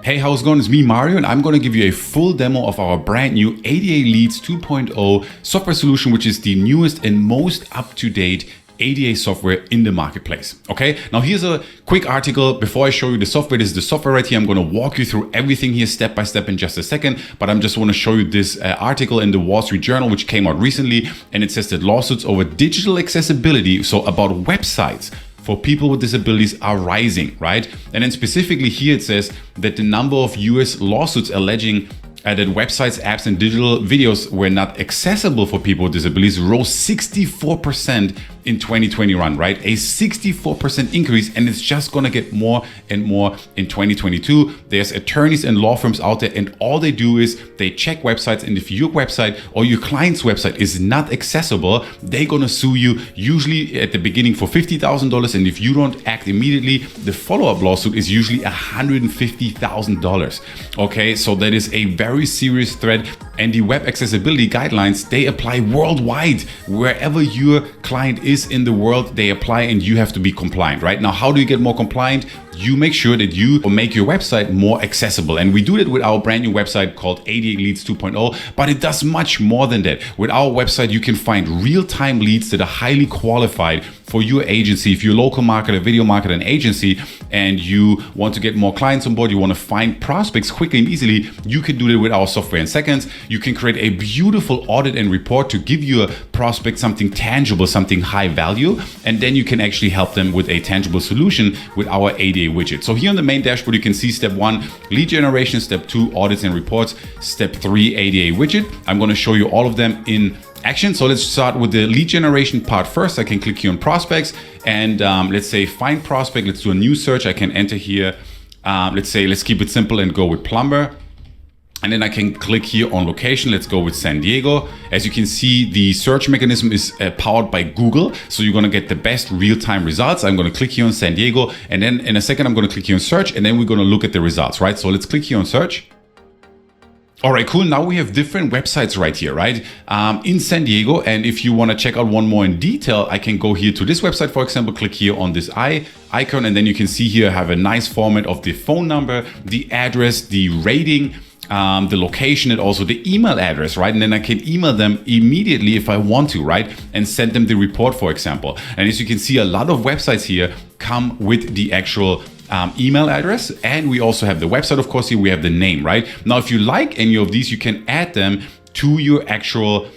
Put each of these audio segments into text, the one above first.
Hey, how's it going? It's me, Mario, and I'm going to give you a full demo of our brand new ADA leadz 2.0 software solution, which is the newest and most up-to-date ADA software in the marketplace. Okay, now here's a quick article. Before I show you the software, this is the software right here. I'm going to walk you through everything here step by step in just a second, but I'm just want to show you this article in the Wall Street Journal, which came out recently, and it says that lawsuits over digital accessibility, so about websites for people with disabilities, are rising, right? And then specifically here it says that the number of US lawsuits alleging that websites, apps, and digital videos were not accessible for people with disabilities rose 64% in 2021, right? A 64% increase, and it's just gonna get more and more in 2022. There's attorneys and law firms out there, and all they do is they check websites, and if your website or your client's website is not accessible, they're gonna sue you, usually at the beginning for $50,000, and if you don't act immediately, the follow-up lawsuit is usually $150,000. Okay, so that is a very serious threat, and the web accessibility guidelines, they apply worldwide. Wherever your client is in the world, they apply, and you have to be compliant, right? Now, how do you get more compliant? You make sure that you make your website more accessible. And we do that with our brand new website called ADA leadz 2.0, but it does much more than that. With our website, you can find real-time leads that are highly qualified for your agency. If you're a local marketer, video marketer, and agency, and you want to get more clients on board, you want to find prospects quickly and easily, you can do that with our software in seconds. You can create a beautiful audit and report to give your prospect something tangible, something high value, and then you can actually help them with a tangible solution with our ADA widget. So here on the main dashboard, you can see step 1, lead generation, step 2, audits and reports, step 3, ADA widget. I'm going to show you all of them in action. So let's start with the lead generation part first. I can click here on prospects, and let's say find prospect. Let's do a new search. I can enter here. Let's keep it simple and go with plumber. And then I can click here on location. Let's go with San Diego. As you can see, the search mechanism is powered by Google. So you're gonna get the best real-time results. I'm gonna click here on San Diego. And then in a second, I'm gonna click here on search. And then we're gonna look at the results, right? So let's click here on search. All right, cool. Now we have different websites right here, right? In San Diego. And if you wanna check out one more in detail, I can go here to this website, for example, click here on this icon. And then you can see here, I have a nice format of the phone number, the address, the rating, the location, and also the email address, right? And then I can email them immediately if I want to, right? And send them the report, for example. And as you can see, a lot of websites here come with the actual email address, and we also have the website, of course. Here we have the name, right? Now, if you like any of these, you can add them to your actual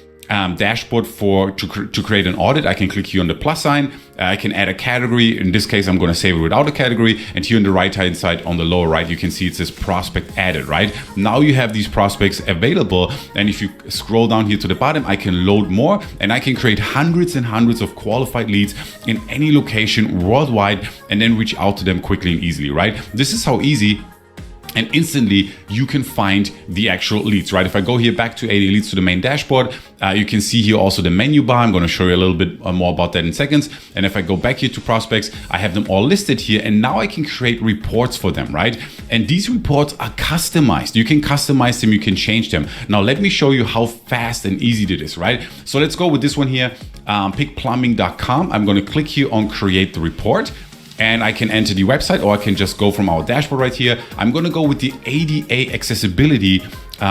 dashboard to create an audit. I can click here on the plus sign. I can add a category. In this case, I'm going to save it without a category. And here on the right hand side, on the lower right, you can see it says prospect added, right? Now you have these prospects available. And if you scroll down here to the bottom, I can load more, and I can create hundreds and hundreds of qualified leads in any location worldwide, and then reach out to them quickly and easily, right? This is how easy and instantly you can find the actual leads, right? If I go here back to ADA leadz to the main dashboard, you can see here also the menu bar. I'm going to show you a little bit more about that in seconds. And if I go back here to prospects, I have them all listed here, and now I can create reports for them, right? And these reports are customized. You can customize them, you can change them. Now let me show you how fast and easy it is, right? So let's go with this one here, pickplumbing.com. I'm going to click here on create the report. And I can enter the website, or I can just go from our dashboard right here. I'm going to go with the ADA accessibility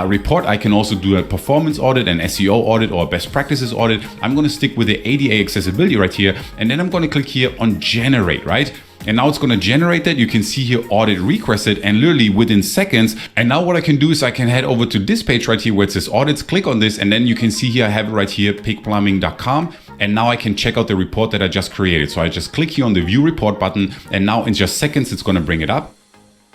report. I can also do a performance audit, an SEO audit, or a best practices audit. I'm going to stick with the ADA accessibility right here. And then I'm going to click here on generate, right? And now it's going to generate that. You can see here audit requested, and literally within seconds. And now what I can do is I can head over to this page right here where it says audits, click on this, and then you can see here I have it right here, pickplumbing.com. And now I can check out the report that I just created. So I just click here on the view report button, and now in just seconds, it's going to bring it up.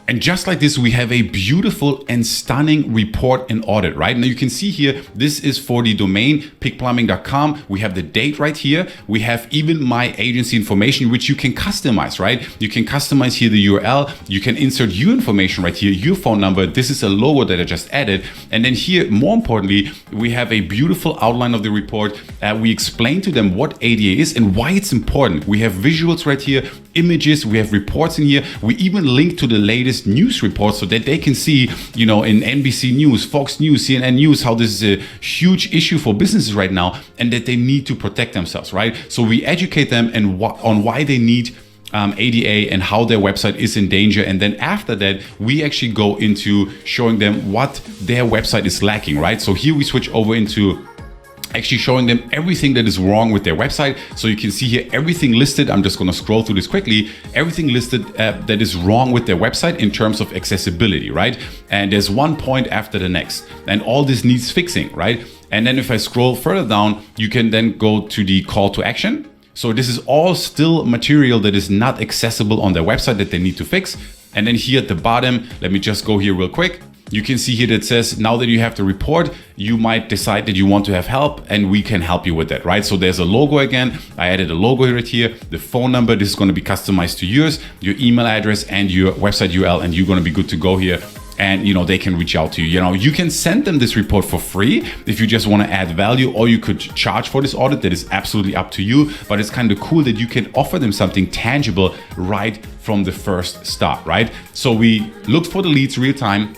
And just like this, we have a beautiful and stunning report and audit, right? Now you can see here, this is for the domain pickplumbing.com. We have the date right here. We have even my agency information, which you can customize, right? You can customize here the URL. You can insert your information right here, your phone number. This is a logo that I just added. And then here, more importantly, we have a beautiful outline of the report. We explain to them what ADA is and why it's important. We have visuals right here, images, we have reports in here. We even link to the latest news reports so that they can see, in NBC News, Fox News, CNN News, how this is a huge issue for businesses right now, and that they need to protect themselves, right? So we educate them on why they need ADA and how their website is in danger. And then after that, we actually go into showing them what their website is lacking, right? So here we switch over into actually showing them everything that is wrong with their website. So you can see here everything listed. I'm just going to scroll through this quickly. Everything listed that is wrong with their website in terms of accessibility, right? And there's one point after the next, and all this needs fixing, right? And then if I scroll further down, you can then go to the call to action. So this is all still material that is not accessible on their website that they need to fix. And then here at the bottom, let me just go here real quick. You can see here that says, now that you have the report, you might decide that you want to have help, and we can help you with that, right? So there's a logo again. I added a logo right here, the phone number. This is going to be customized to yours, your email address and your website URL, and you're going to be good to go here. And they can reach out to you. You can send them this report for free if you just want to add value, or you could charge for this audit. That is absolutely up to you, but it's kind of cool that you can offer them something tangible right from the first start, right? So we looked for the leads real time.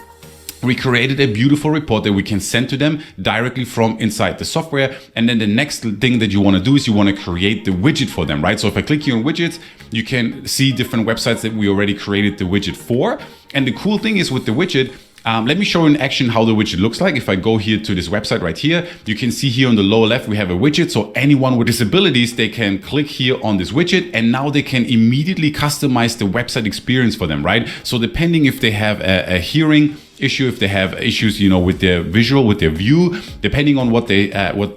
We created a beautiful report that we can send to them directly from inside the software. And then the next thing that you want to do is you want to create the widget for them, right? So if I click here on widgets, you can see different websites that we already created the widget for. And the cool thing is with the widget, let me show in action how the widget looks like. If I go here to this website right here, you can see here on the lower left, we have a widget. So anyone with disabilities, they can click here on this widget, and now they can immediately customize the website experience for them, right? So depending if they have a hearing issue, if they have issues, with their visual, with their view, depending on what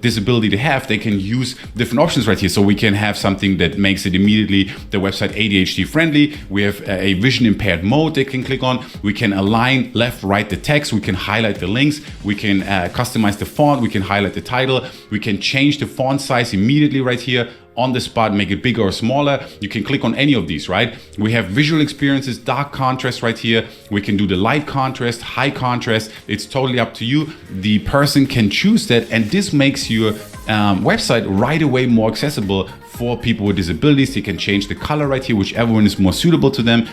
disability they have, they can use different options right here. So we can have something that makes it immediately the website ADHD friendly. We have a vision impaired mode they can click on. We can align left, right the text. We can highlight the links. We can customize the font. We can highlight the title. We can change the font size immediately right here on the spot, make it bigger or smaller. You can click on any of these, right? We have visual experiences, dark contrast right here. We can do the light contrast, high contrast. It's totally up to you. The person can choose that, and this makes your website right away more accessible for people with disabilities. You can change the color right here, whichever one is more suitable to them.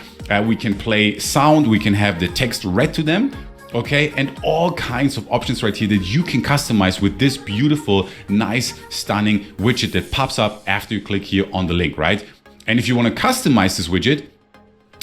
We can play sound. We can have the text read to them. Okay, and all kinds of options right here that you can customize with this beautiful, nice, stunning widget that pops up after you click here on the link, right? And if you want to customize this widget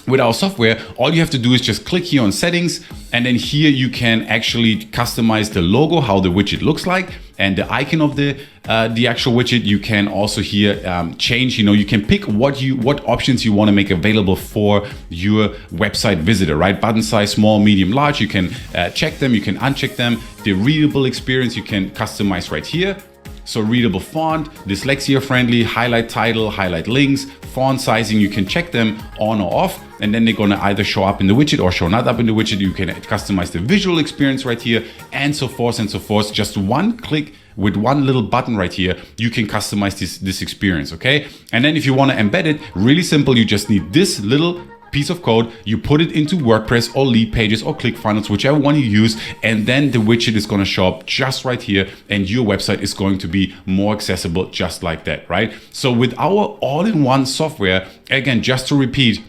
with our software, all you have to do is just click here on settings, and then here you can actually customize the logo, how the widget looks like, and the icon of the actual widget. You can also here change, you can pick what options you want to make available for your website visitor, right? Button size, small, medium, large. You can check them, you can uncheck them. The readable experience you can customize right here. So readable font, dyslexia friendly, highlight title, highlight links, font sizing, you can check them on or off, and then they're gonna either show up in the widget or show not up in the widget. You can customize the visual experience right here, and so forth and so forth. Just one click with one little button right here, you can customize this experience, okay? And then if you wanna embed it, really simple, you just need this little piece of code, you put it into WordPress or Lead Pages or ClickFunnels, whichever one you use, and then the widget is going to show up just right here, and your website is going to be more accessible just like that, right? So with our all-in-one software, again, just to repeat,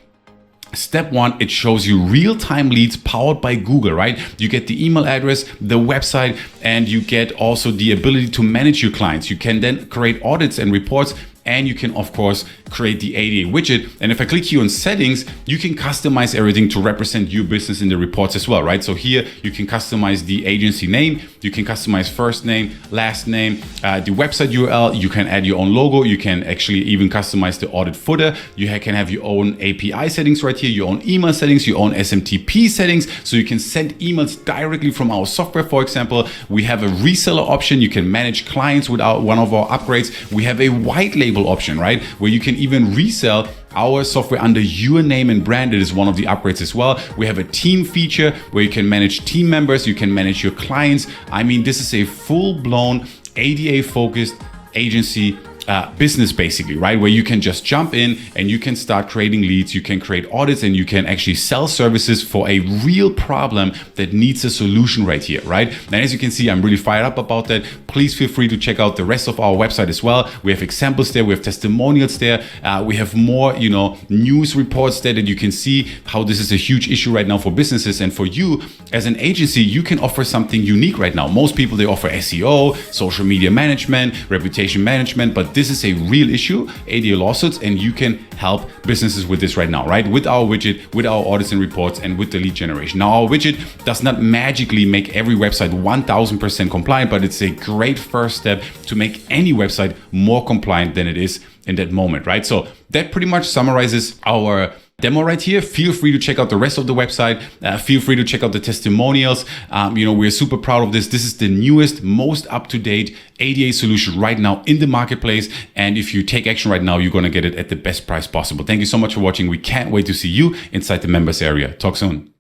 step one, it shows you real-time leads powered by Google, right? You get the email address, the website, and you get also the ability to manage your clients. You can then create audits and reports, and you can, of course, create the ADA widget. And if I click here on settings, you can customize everything to represent your business in the reports as well, right? So here you can customize the agency name, you can customize first name, last name, the website URL, you can add your own logo, you can actually even customize the audit footer, you can have your own API settings right here, your own email settings, your own SMTP settings, so you can send emails directly from our software. For example, we have a reseller option, you can manage clients without one of our upgrades. We have a white label option, right, where you can even resell our software under your name and brand. It is one of the upgrades as well. We have a team feature where you can manage team members, you can manage your clients. I mean, this is a full-blown ADA focused agency business basically, right? Where you can just jump in and you can start creating leads, you can create audits, and you can actually sell services for a real problem that needs a solution right here, right? And as you can see, I'm really fired up about that. please feel free to check out the rest of our website as well. We have examples there, we have testimonials there, we have more, news reports there that you can see how this is a huge issue right now for businesses. And for you as an agency, you can offer something unique right now. Most people, they offer SEO, social media management, reputation management, but this is a real issue, ADA lawsuits, and you can help businesses with this right now, right? With our widget, with our audits and reports, and with the lead generation. Now, our widget does not magically make every website 1000% compliant, but it's a great first step to make any website more compliant than it is in that moment, right? So that pretty much summarizes our demo right here. Feel free to check out the rest of the website. Feel free to check out the testimonials. We're super proud of this. This is the newest, most up-to-date ADA solution right now in the marketplace. And if you take action right now, you're going to get it at the best price possible. Thank you so much for watching. We can't wait to see you inside the members area. Talk soon.